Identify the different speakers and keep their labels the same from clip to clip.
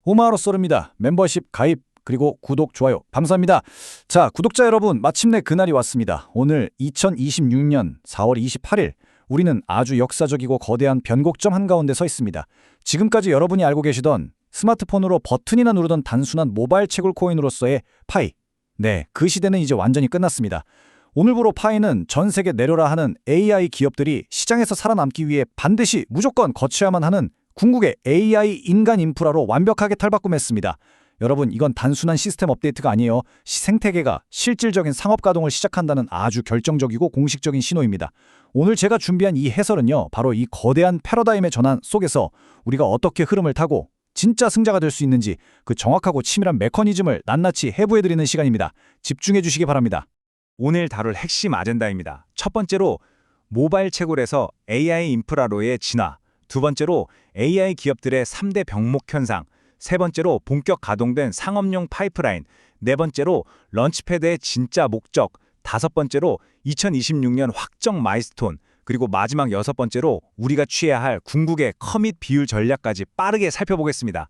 Speaker 1: 호마로쏘릅니다. 멤버십 가입 그리고 구독, 좋아요 감사합니다. 자, 구독자 여러분, 마침내 그날이 왔습니다. 오늘 2026년 4월 28일 우리는 아주 역사적이고 거대한 변곡점 한가운데 서 있습니다. 지금까지 여러분이 알고 계시던 스마트폰으로 버튼이나 누르던 단순한 모바일 채굴 코인으로서의 파이, 네, 그 시대는 이제 완전히 끝났습니다. 오늘부로 파이는 전 세계 내려라 하는 AI 기업들이 시장에서 살아남기 위해 반드시 무조건 거쳐야만 하는 궁극의 AI 인간 인프라로 완벽하게 탈바꿈했습니다. 여러분, 이건 단순한 시스템 업데이트가 아니에요. 생태계가 실질적인 상업 가동을 시작한다는 아주 결정적이고 공식적인 신호입니다. 오늘 제가 준비한 이 해설은요, 바로 이 거대한 패러다임의 전환 속에서 우리가 어떻게 흐름을 타고 진짜 승자가 될 수 있는지 그 정확하고 치밀한 메커니즘을 낱낱이 해부해드리는 시간입니다. 집중해 주시기 바랍니다.
Speaker 2: 오늘 다룰 핵심 아젠다입니다. 첫 번째로 모바일 채굴에서 AI 인프라로의 진화, 두 번째로 AI 기업들의 3대 병목 현상, 세 번째로 본격 가동된 상업용 파이프라인, 네 번째로 런치패드의 진짜 목적, 다섯 번째로 2026년 확정 마일스톤, 그리고 마지막 여섯 번째로 우리가 취해야 할 궁극의 커밋 비율 전략까지 빠르게 살펴보겠습니다.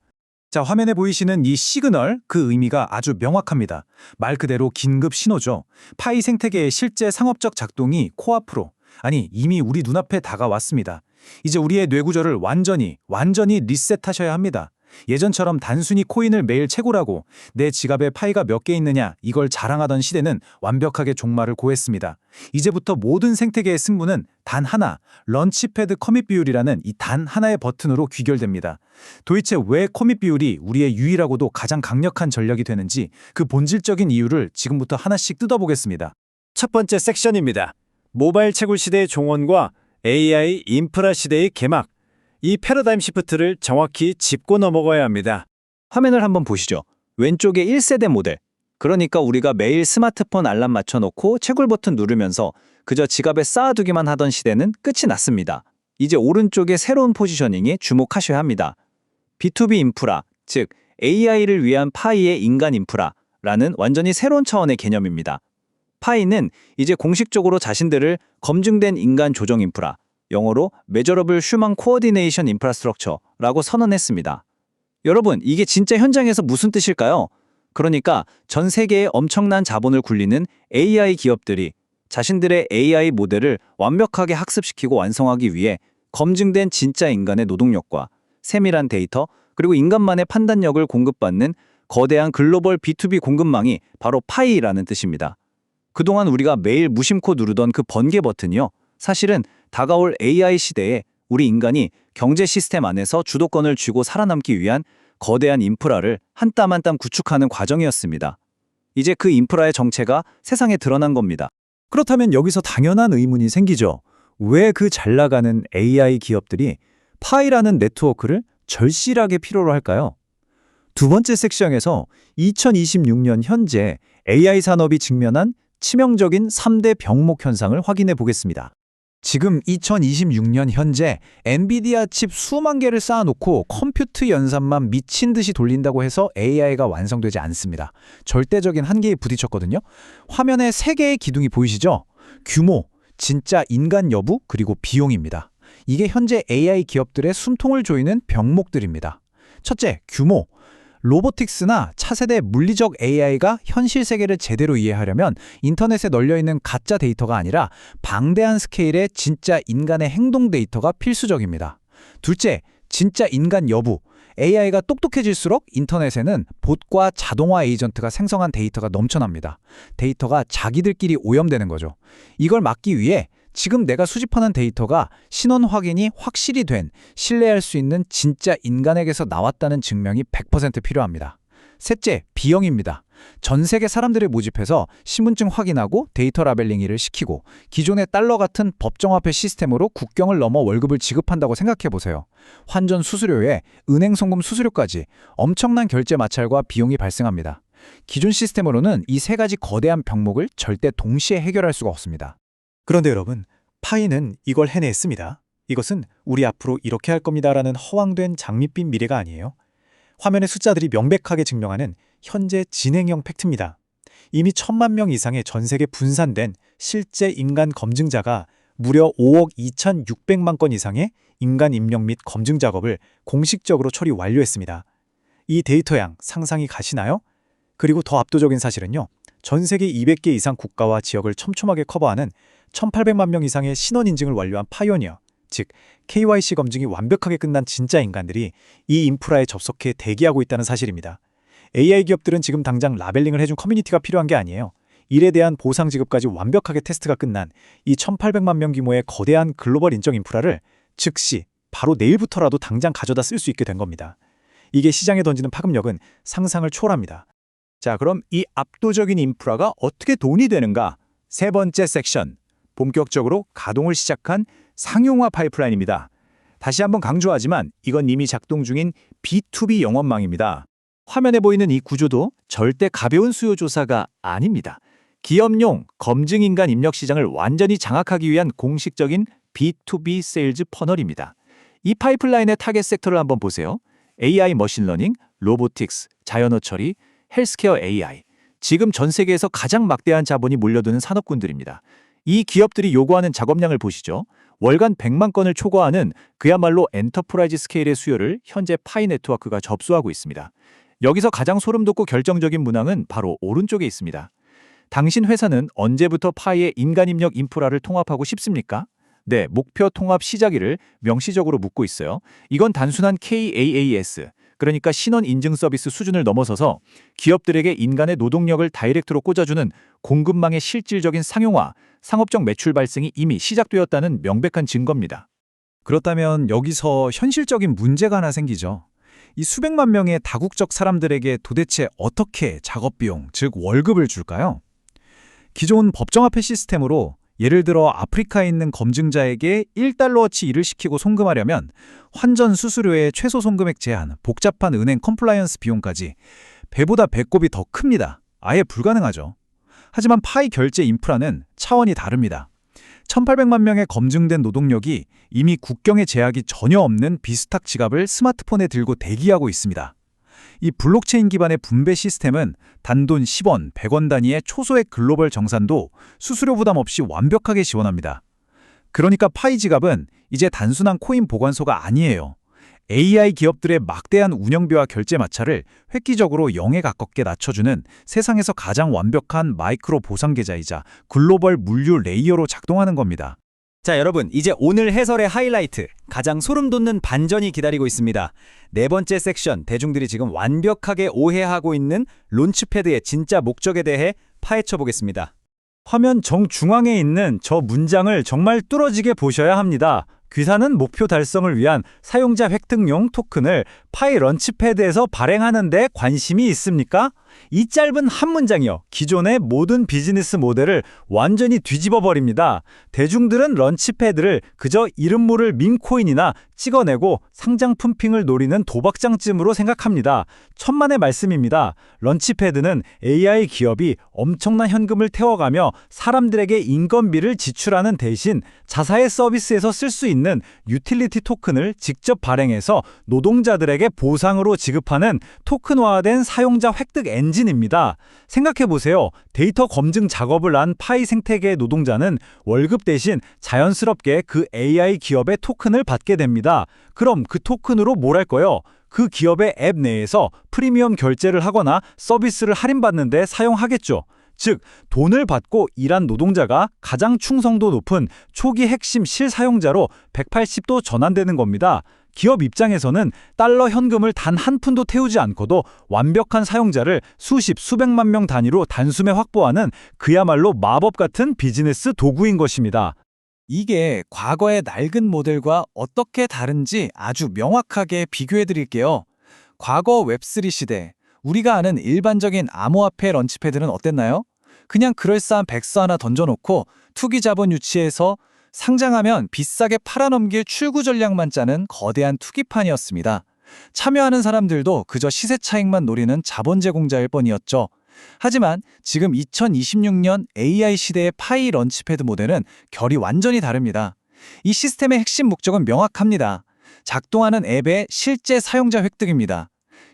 Speaker 1: 자, 화면에 보이시는 이 시그널, 그 의미가 아주 명확합니다. 말 그대로 긴급 신호죠. 파이 생태계의 실제 상업적 작동이 코앞으로, 아니 이미 우리 눈앞에 다가왔습니다. 이제 우리의 뇌구조를 완전히 리셋하셔야 합니다. 예전처럼 단순히 코인을 매일 채굴하고 내 지갑에 파이가 몇 개 있느냐 이걸 자랑하던 시대는 완벽하게 종말을 고했습니다. 이제부터 모든 생태계의 승부는 단 하나, 런치패드 커밋 비율이라는 이 단 하나의 버튼으로 귀결됩니다. 도대체 왜 커밋 비율이 우리의 유일하고도 가장 강력한 전략이 되는지 그 본질적인 이유를 지금부터 하나씩 뜯어보겠습니다.
Speaker 3: 첫 번째 섹션입니다. 모바일 채굴 시대의 종언과 AI 인프라 시대의 개막. 이 패러다임 시프트를 정확히 짚고 넘어가야 합니다.
Speaker 4: 화면을 한번 보시죠. 왼쪽에 1세대 모델. 그러니까 우리가 매일 스마트폰 알람 맞춰놓고 채굴 버튼 누르면서 그저 지갑에 쌓아두기만 하던 시대는 끝이 났습니다. 이제 오른쪽의 새로운 포지셔닝에 주목하셔야 합니다. B2B 인프라, 즉 AI를 위한 파이의 인간 인프라라는 완전히 새로운 차원의 개념입니다. 파이는 이제 공식적으로 자신들을 검증된 인간 조정 인프라, 영어로 Measurable Human Coordination Infrastructure라고 선언했습니다. 여러분, 이게 진짜 현장에서 무슨 뜻일까요? 그러니까 전 세계에 엄청난 자본을 굴리는 AI 기업들이 자신들의 AI 모델을 완벽하게 학습시키고 완성하기 위해 검증된 진짜 인간의 노동력과 세밀한 데이터, 그리고 인간만의 판단력을 공급받는 거대한 글로벌 B2B 공급망이 바로 파이라는 뜻입니다. 그동안 우리가 매일 무심코 누르던 그 번개 버튼이요, 사실은 다가올 AI 시대에 우리 인간이 경제 시스템 안에서 주도권을 쥐고 살아남기 위한 거대한 인프라를 한 땀 한 땀 구축하는 과정이었습니다. 이제 그 인프라의 정체가 세상에 드러난 겁니다.
Speaker 1: 그렇다면 여기서 당연한 의문이 생기죠. 왜 그 잘나가는 AI 기업들이 파이라는 네트워크를 절실하게 필요로 할까요? 두 번째 섹션에서 2026년 현재 AI 산업이 직면한 치명적인 3대 병목 현상을 확인해 보겠습니다. 지금 2026년 현재 엔비디아 칩 수만 개를 쌓아놓고 컴퓨트 연산만 미친 듯이 돌린다고 해서 AI가 완성되지 않습니다. 절대적인 한계에 부딪혔거든요. 화면에 3개의 기둥이 보이시죠? 규모, 진짜 인간 여부, 그리고 비용입니다. 이게 현재 AI 기업들의 숨통을 조이는 병목들입니다. 첫째, 규모. 로보틱스나 차세대 물리적 AI가 현실 세계를 제대로 이해하려면 인터넷에 널려있는 가짜 데이터가 아니라 방대한 스케일의 진짜 인간의 행동 데이터가 필수적입니다. 둘째, 진짜 인간 여부. AI가 똑똑해질수록 인터넷에는 봇과 자동화 에이전트가 생성한 데이터가 넘쳐납니다. 데이터가 자기들끼리 오염되는 거죠. 이걸 막기 위해 지금 내가 수집하는 데이터가 신원 확인이 확실히 된, 신뢰할 수 있는 진짜 인간에게서 나왔다는 증명이 100% 필요합니다. 셋째, 비용입니다. 전 세계 사람들을 모집해서 신분증 확인하고 데이터 라벨링을 시키고 기존의 달러 같은 법정화폐 시스템으로 국경을 넘어 월급을 지급한다고 생각해보세요. 환전 수수료에 은행 송금 수수료까지 엄청난 결제 마찰과 비용이 발생합니다. 기존 시스템으로는 이 세 가지 거대한 병목을 절대 동시에 해결할 수가 없습니다.
Speaker 3: 그런데 여러분, 파이는 이걸 해냈습니다. 이것은 우리 앞으로 이렇게 할 겁니다라는 허황된 장밋빛 미래가 아니에요. 화면의 숫자들이 명백하게 증명하는 현재 진행형 팩트입니다. 이미 1000만 명 이상의 전 세계 분산된 실제 인간 검증자가 무려 5억 2,600만 건 이상의 인간 입력 및 검증 작업을 공식적으로 처리 완료했습니다. 이 데이터 양 상상이 가시나요? 그리고 더 압도적인 사실은요. 전 세계 200개 이상 국가와 지역을 촘촘하게 커버하는 1,800만 명 이상의 신원 인증을 완료한 파이오니어, 즉 KYC 검증이 완벽하게 끝난 진짜 인간들이 이 인프라에 접속해 대기하고 있다는 사실입니다. AI 기업들은 지금 당장 라벨링을 해준 커뮤니티가 필요한 게 아니에요. 일에 대한 보상 지급까지 완벽하게 테스트가 끝난 이 1,800만 명 규모의 거대한 글로벌 인적 인프라를 즉시 바로 내일부터라도 당장 가져다 쓸 수 있게 된 겁니다. 이게 시장에 던지는 파급력은 상상을 초월합니다.
Speaker 2: 자, 그럼 이 압도적인 인프라가 어떻게 돈이 되는가? 세 번째 섹션, 본격적으로 가동을 시작한 상용화 파이프라인입니다. 다시 한번 강조하지만 이건 이미 작동 중인 B2B 영업망입니다.
Speaker 4: 화면에 보이는 이 구조도 절대 가벼운 수요 조사가 아닙니다. 기업용 검증인간 입력 시장을 완전히 장악하기 위한 공식적인 B2B 세일즈 퍼널입니다. 이 파이프라인의 타겟 섹터를 한번 보세요. AI 머신러닝, 로보틱스, 자연어 처리, 헬스케어 AI. 지금 전 세계에서 가장 막대한 자본이 몰려드는 산업군들입니다. 이 기업들이 요구하는 작업량을 보시죠. 월간 100만 건을 초과하는 그야말로 엔터프라이즈 스케일의 수요를 현재 파이 네트워크가 접수하고 있습니다. 여기서 가장 소름 돋고 결정적인 문항은 바로 오른쪽에 있습니다. 당신 회사는 언제부터 파이의 인간 입력 인프라를 통합하고 싶습니까? 네, 목표 통합 시작일을 명시적으로 묻고 있어요. 이건 단순한 KAAS, 그러니까 신원 인증 서비스 수준을 넘어서서 기업들에게 인간의 노동력을 다이렉트로 꽂아주는 공급망의 실질적인 상용화, 상업적 매출 발생이 이미 시작되었다는 명백한 증거입니다.
Speaker 1: 그렇다면 여기서 현실적인 문제가 하나 생기죠. 이 수백만 명의 다국적 사람들에게 도대체 어떻게 작업비용, 즉 월급을 줄까요? 기존 법정화폐 시스템으로 예를 들어 아프리카에 있는 검증자에게 1달러어치 일을 시키고 송금하려면 환전 수수료의 최소 송금액 제한, 복잡한 은행 컴플라이언스 비용까지 배보다 배꼽이 더 큽니다. 아예 불가능하죠. 하지만 파이 결제 인프라는 차원이 다릅니다. 1,800만 명의 검증된 노동력이 이미 국경의 제약이 전혀 없는 비스탁 지갑을 스마트폰에 들고 대기하고 있습니다. 이 블록체인 기반의 분배 시스템은 단돈 10원, 100원 단위의 초소액 글로벌 정산도 수수료 부담 없이 완벽하게 지원합니다. 그러니까 파이 지갑은 이제 단순한 코인 보관소가 아니에요. AI 기업들의 막대한 운영비와 결제 마찰을 획기적으로 0에 가깝게 낮춰주는 세상에서 가장 완벽한 마이크로 보상 계좌이자 글로벌 물류 레이어로 작동하는 겁니다.
Speaker 5: 자, 여러분, 이제 오늘 해설의 하이라이트, 가장 소름 돋는 반전이 기다리고 있습니다. 네 번째 섹션, 대중들이 지금 완벽하게 오해하고 있는 론치패드의 진짜 목적에 대해 파헤쳐 보겠습니다.
Speaker 2: 화면 정중앙에 있는 저 문장을 정말 뚫어지게 보셔야 합니다. 귀사는 목표 달성을 위한 사용자 획득용 토큰을 파이 런치패드에서 발행하는 데 관심이 있습니까? 이 짧은 한 문장이요, 기존의 모든 비즈니스 모델을 완전히 뒤집어 버립니다. 대중들은 런치패드를 그저 이름 모를 밈코인이나 찍어내고 상장 품핑을 노리는 도박장쯤으로 생각합니다. 천만의 말씀입니다. 런치패드는 AI 기업이 엄청난 현금을 태워가며 사람들에게 인건비를 지출하는 대신 자사의 서비스에서 쓸 수 있는 유틸리티 토큰을 직접 발행해서 노동자들에게 보상으로 지급하는 토큰화된 사용자 획득 엔진입니다. 생각해보세요. 데이터 검증 작업을 한 파이 생태계의 노동자는 월급 대신 자연스럽게 그 AI 기업의 토큰을 받게 됩니다. 그럼 그 토큰으로 뭘 할 거요? 그 기업의 앱 내에서 프리미엄 결제를 하거나 서비스를 할인받는 데 사용하겠죠. 즉, 돈을 받고 일한 노동자가 가장 충성도 높은 초기 핵심 실사용자로 180도 전환되는 겁니다. 기업 입장에서는 달러 현금을 단 한 푼도 태우지 않고도 완벽한 사용자를 수십, 수백만 명 단위로 단숨에 확보하는 그야말로 마법 같은 비즈니스 도구인 것입니다.
Speaker 4: 이게 과거의 낡은 모델과 어떻게 다른지 아주 명확하게 비교해 드릴게요. 과거 웹3 시대, 우리가 아는 일반적인 암호화폐 런치패드는 어땠나요? 그냥 그럴싸한 백서 하나 던져놓고 투기 자본 유치해서 상장하면 비싸게 팔아넘길 출구 전략만 짜는 거대한 투기판이었습니다. 참여하는 사람들도 그저 시세 차익만 노리는 자본 제공자일 뿐이었죠. 하지만 지금 2026년 AI 시대의 파이 런치패드 모델은 결이 완전히 다릅니다. 이 시스템의 핵심 목적은 명확합니다. 작동하는 앱의 실제 사용자 획득입니다.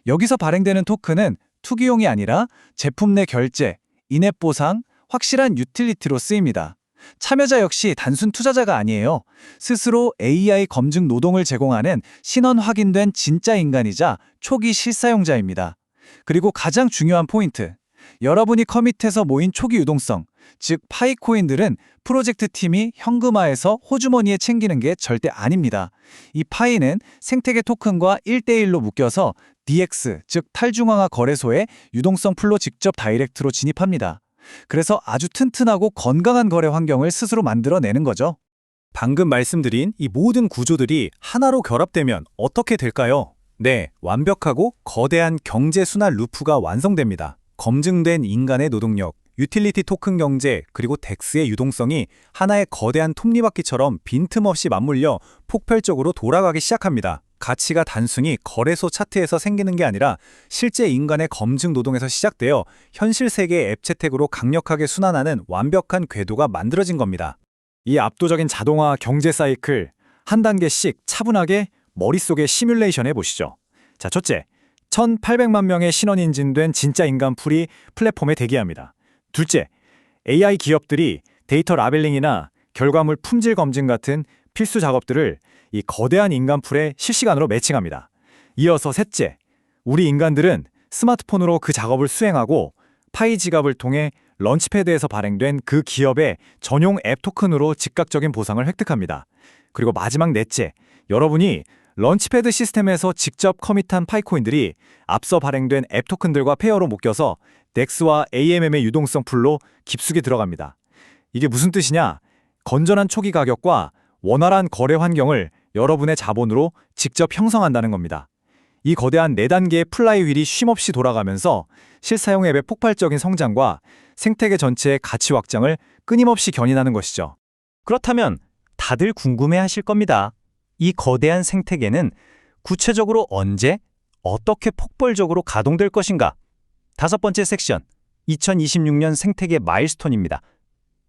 Speaker 4: 여기서 발행되는 토큰은 투기용이 아니라 제품 내 결제, 인앱 보상, 확실한 유틸리티로 쓰입니다.
Speaker 5: 참여자 역시 단순 투자자가 아니에요. 스스로 AI 검증 노동을 제공하는 신원 확인된 진짜 인간이자 초기 실사용자입니다. 그리고 가장 중요한 포인트. 여러분이 커밋해서 모인 초기 유동성, 즉 파이코인들은 프로젝트 팀이 현금화해서 호주머니에 챙기는 게 절대 아닙니다. 이 파이는 생태계 토큰과 1대1로 묶여서 DX, 즉 탈중앙화 거래소에 유동성 풀로 직접 다이렉트로 진입합니다. 그래서 아주 튼튼하고 건강한 거래 환경을 스스로 만들어내는 거죠. 방금 말씀드린 이 모든 구조들이 하나로 결합되면 어떻게 될까요? 네, 완벽하고 거대한 경제순환 루프가 완성됩니다. 검증된 인간의 노동력, 유틸리티 토큰 경제, 그리고 덱스의 유동성이 하나의 거대한 톱니바퀴처럼 빈틈없이 맞물려 폭발적으로 돌아가기 시작합니다. 가치가 단순히 거래소 차트에서 생기는 게 아니라 실제 인간의 검증 노동에서 시작되어 현실 세계의 앱 채택으로 강력하게 순환하는 완벽한 궤도가 만들어진 겁니다. 이 압도적인 자동화 경제 사이클 한 단계씩 차분하게 머릿속에 시뮬레이션 해보시죠. 자, 첫째, 1,800만 명의 신원 인증된 진짜 인간 풀이 플랫폼에 대기합니다. 둘째, AI 기업들이 데이터 라벨링이나 결과물 품질 검증 같은 필수 작업들을 이 거대한 인간 풀에 실시간으로 매칭합니다. 이어서 셋째, 우리 인간들은 스마트폰으로 그 작업을 수행하고 파이 지갑을 통해 런치패드에서 발행된 그 기업의 전용 앱 토큰으로 즉각적인 보상을 획득합니다. 그리고 마지막 넷째, 여러분이 런치패드 시스템에서 직접 커밋한 파이코인들이 앞서 발행된 앱 토큰들과 페어로 묶여서 덱스와 AMM의 유동성 풀로 깊숙이 들어갑니다. 이게 무슨 뜻이냐? 건전한 초기 가격과 원활한 거래 환경을 여러분의 자본으로 직접 형성한다는 겁니다. 이 거대한 4단계의 플라이휠이 쉼없이 돌아가면서 실사용 앱의 폭발적인 성장과 생태계 전체의 가치 확장을 끊임없이 견인하는 것이죠. 그렇다면 다들 궁금해하실 겁니다. 이 거대한 생태계는 구체적으로 언제, 어떻게 폭발적으로 가동될 것인가? 5번째 섹션, 2026년 생태계 마일스톤입니다.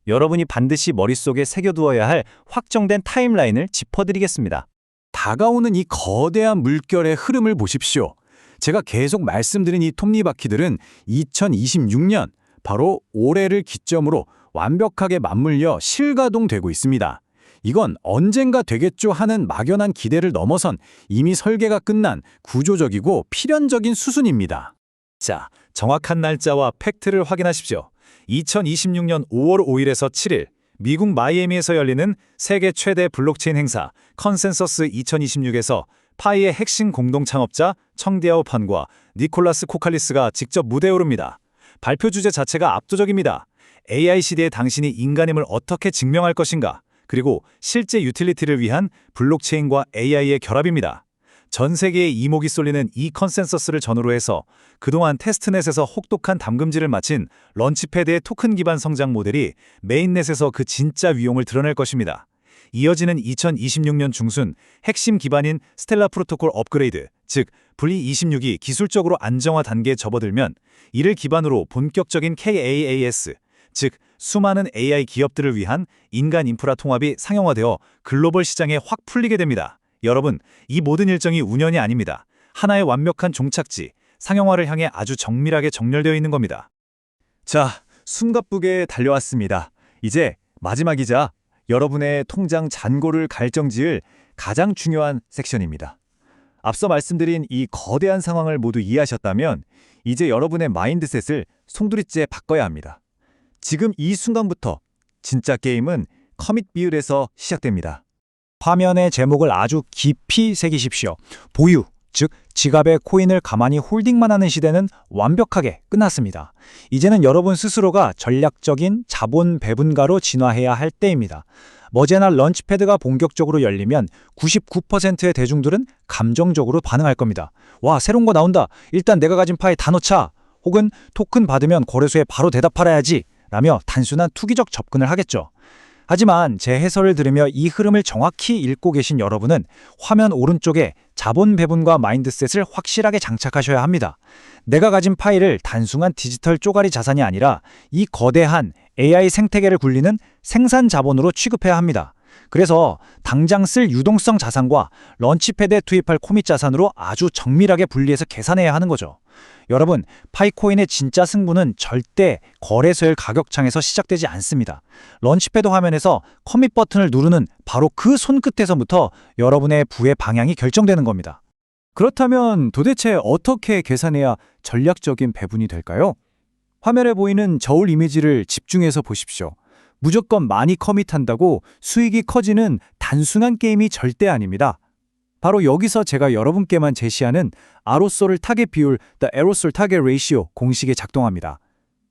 Speaker 5: 여러분이 반드시 머릿속에 새겨두어야 할 확정된 타임라인을 짚어드리겠습니다. 다가오는 이 거대한 물결의 흐름을 보십시오. 제가 계속 말씀드린 이 톱니바퀴들은 2026년, 바로 올해를 기점으로 완벽하게 맞물려 실가동되고 있습니다. 이건 언젠가 되겠죠 하는 막연한 기대를 넘어선 이미 설계가 끝난 구조적이고 필연적인 수순입니다. 자, 정확한 날짜와 팩트를 확인하십시오. 2026년 5월 5일에서 7일 미국 마이애미에서 열리는 세계 최대 블록체인 행사 컨센서스 2026에서 파이의 핵심 공동 창업자 청디아오 판과 니콜라스 코칼리스가 직접 무대에 오릅니다. 발표 주제 자체가 압도적입니다. AI 시대의 당신이 인간임을 어떻게 증명할 것인가? 그리고 실제 유틸리티를 위한 블록체인과 AI의 결합입니다. 전 세계에 이목이 쏠리는 이 컨센서스를 전후로 해서 그동안 테스트넷에서 혹독한 담금질을 마친 런치패드의 토큰 기반 성장 모델이 메인넷에서 그 진짜 위용을 드러낼 것입니다. 이어지는 2026년 중순 핵심 기반인 스텔라 프로토콜 업그레이드, 즉 분리26이 기술적으로 안정화 단계에 접어들면 이를 기반으로 본격적인 KaaS, 즉 수많은 AI 기업들을 위한 인간 인프라 통합이 상용화되어 글로벌 시장에 확 풀리게 됩니다. 여러분, 이 모든 일정이 우연이 아닙니다. 하나의 완벽한 종착지, 상용화를 향해 아주 정밀하게 정렬되어 있는 겁니다. 자, 숨가쁘게 달려왔습니다. 이제 마지막이자 여러분의 통장 잔고를 갈정지을 가장 중요한 섹션입니다. 앞서 말씀드린 이 거대한 상황을 모두 이해하셨다면 이제 여러분의 마인드셋을 송두리째 바꿔야 합니다. 지금 이 순간부터 진짜 게임은 커밋 비율에서 시작됩니다.
Speaker 1: 화면의 제목을 아주 깊이 새기십시오. 보유, 즉 지갑에 코인을 가만히 홀딩만 하는 시대는 완벽하게 끝났습니다. 이제는 여러분 스스로가 전략적인 자본 배분가로 진화해야 할 때입니다. 머지않아 런치패드가 본격적으로 열리면 99%의 대중들은 감정적으로 반응할 겁니다. 와, 새로운 거 나온다. 일단 내가 가진 파이 다 넣자. 혹은 토큰 받으면 거래소에 바로 대답하라야지. 라며 단순한 투기적 접근을 하겠죠. 하지만 제 해설을 들으며 이 흐름을 정확히 읽고 계신 여러분은 화면 오른쪽에 자본 배분과 마인드셋을 확실하게 장착하셔야 합니다. 내가 가진 파일을 단순한 디지털 쪼가리 자산이 아니라 이 거대한 AI 생태계를 굴리는 생산 자본으로 취급해야 합니다. 그래서 당장 쓸 유동성 자산과 런치패드에 투입할 코밋 자산으로 아주 정밀하게 분리해서 계산해야 하는 거죠.
Speaker 2: 여러분, 파이코인의 진짜 승부는 절대 거래소의 가격창에서 시작되지 않습니다. 런치패드 화면에서 커밋 버튼을 누르는 바로 그 손끝에서부터 여러분의 부의 방향이 결정되는 겁니다.
Speaker 1: 그렇다면 도대체 어떻게 계산해야 전략적인 배분이 될까요? 화면에 보이는 저울 이미지를 집중해서 보십시오. 무조건 많이 커밋한다고 수익이 커지는 단순한 게임이 절대 아닙니다. 바로 여기서 제가 여러분께만 제시하는 아로솔 타겟 비율, The Aerosol Target Ratio 공식이 작동합니다.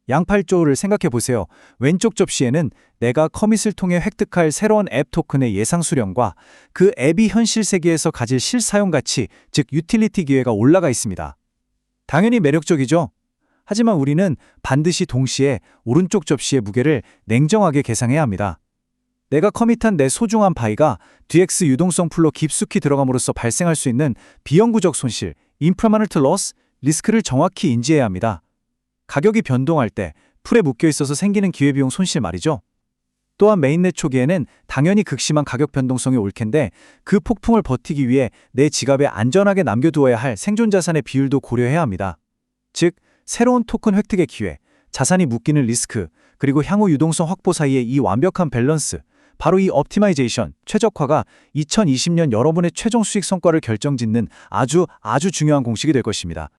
Speaker 1: 양팔조를 생각해 보세요. 왼쪽 접시에는 내가 커밋을 통해 획득할 새로운 앱 토큰의 예상 수령과 그 앱이 현실 세계에서 가질 실사용 가치, 즉 유틸리티 기회가 올라가 있습니다. 당연히 매력적이죠. 하지만 우리는 반드시 동시에 오른쪽 접시의 무게를 냉정하게 계산해야 합니다. 내가 커밋한 내 소중한 파이가 DX 유동성 풀로 깊숙이 들어감으로써 발생할 수 있는 비영구적 손실, impermanent loss, 리스크를 정확히 인지해야 합니다. 가격이 변동할 때 풀에 묶여 있어서 생기는 기회비용 손실 말이죠. 또한 메인넷 초기에는 당연히 극심한 가격 변동성이 올 텐데 그 폭풍을 버티기 위해 내 지갑에 안전하게 남겨두어야 할 생존 자산의 비율도 고려해야 합니다. 즉, 새로운 토큰 획득의 기회, 자산이 묶이는 리스크, 그리고 향후 유동성 확보 사이의 이 완벽한 밸런스, 바로 이 옵티마이제이션, 최적화가 2020년 여러분의 최종 수익 성과를 결정짓는 아주 중요한 공식이 될 것입니다.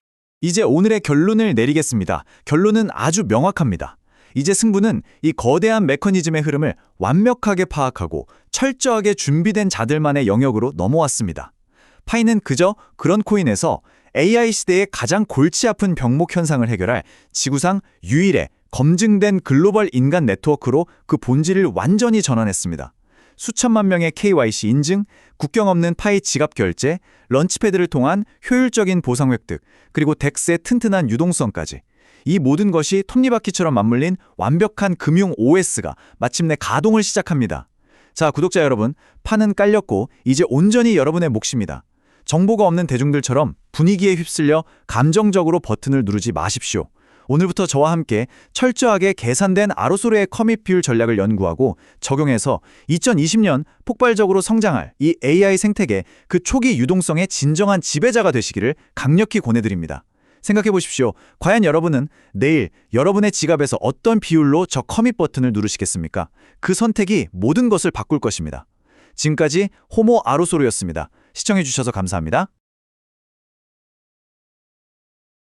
Speaker 2: 이제 오늘의 결론을 내리겠습니다. 결론은 아주 명확합니다. 이제 승부는 이 거대한 메커니즘의 흐름을 완벽하게 파악하고 철저하게 준비된 자들만의 영역으로 넘어왔습니다. 파이는 그저 그런 코인에서 AI 시대의 가장 골치 아픈 병목 현상을 해결할 지구상 유일의 검증된 글로벌 인간 네트워크로 그 본질을 완전히 전환했습니다. 수천만 명의 KYC 인증, 국경 없는 파이 지갑 결제, 런치패드를 통한 효율적인 보상 획득, 그리고 덱스의 튼튼한 유동성까지. 이 모든 것이 톱니바퀴처럼 맞물린 완벽한 금융 OS가 마침내 가동을 시작합니다. 자, 구독자 여러분, 판은 깔렸고 이제 온전히 여러분의 몫입니다. 정보가 없는 대중들처럼 분위기에 휩쓸려 감정적으로 버튼을 누르지 마십시오. 오늘부터 저와 함께 철저하게 계산된 아로소르의 커밋 비율 전략을 연구하고 적용해서 2020년 폭발적으로 성장할 이 AI 생태계 그 초기 유동성의 진정한 지배자가 되시기를 강력히 권해드립니다. 생각해 보십시오. 과연 여러분은 내일 여러분의 지갑에서 어떤 비율로 저 커밋 버튼을 누르시겠습니까? 그 선택이 모든 것을 바꿀 것입니다. 지금까지 호모 아로소르였습니다. 시청해 주셔서 감사합니다.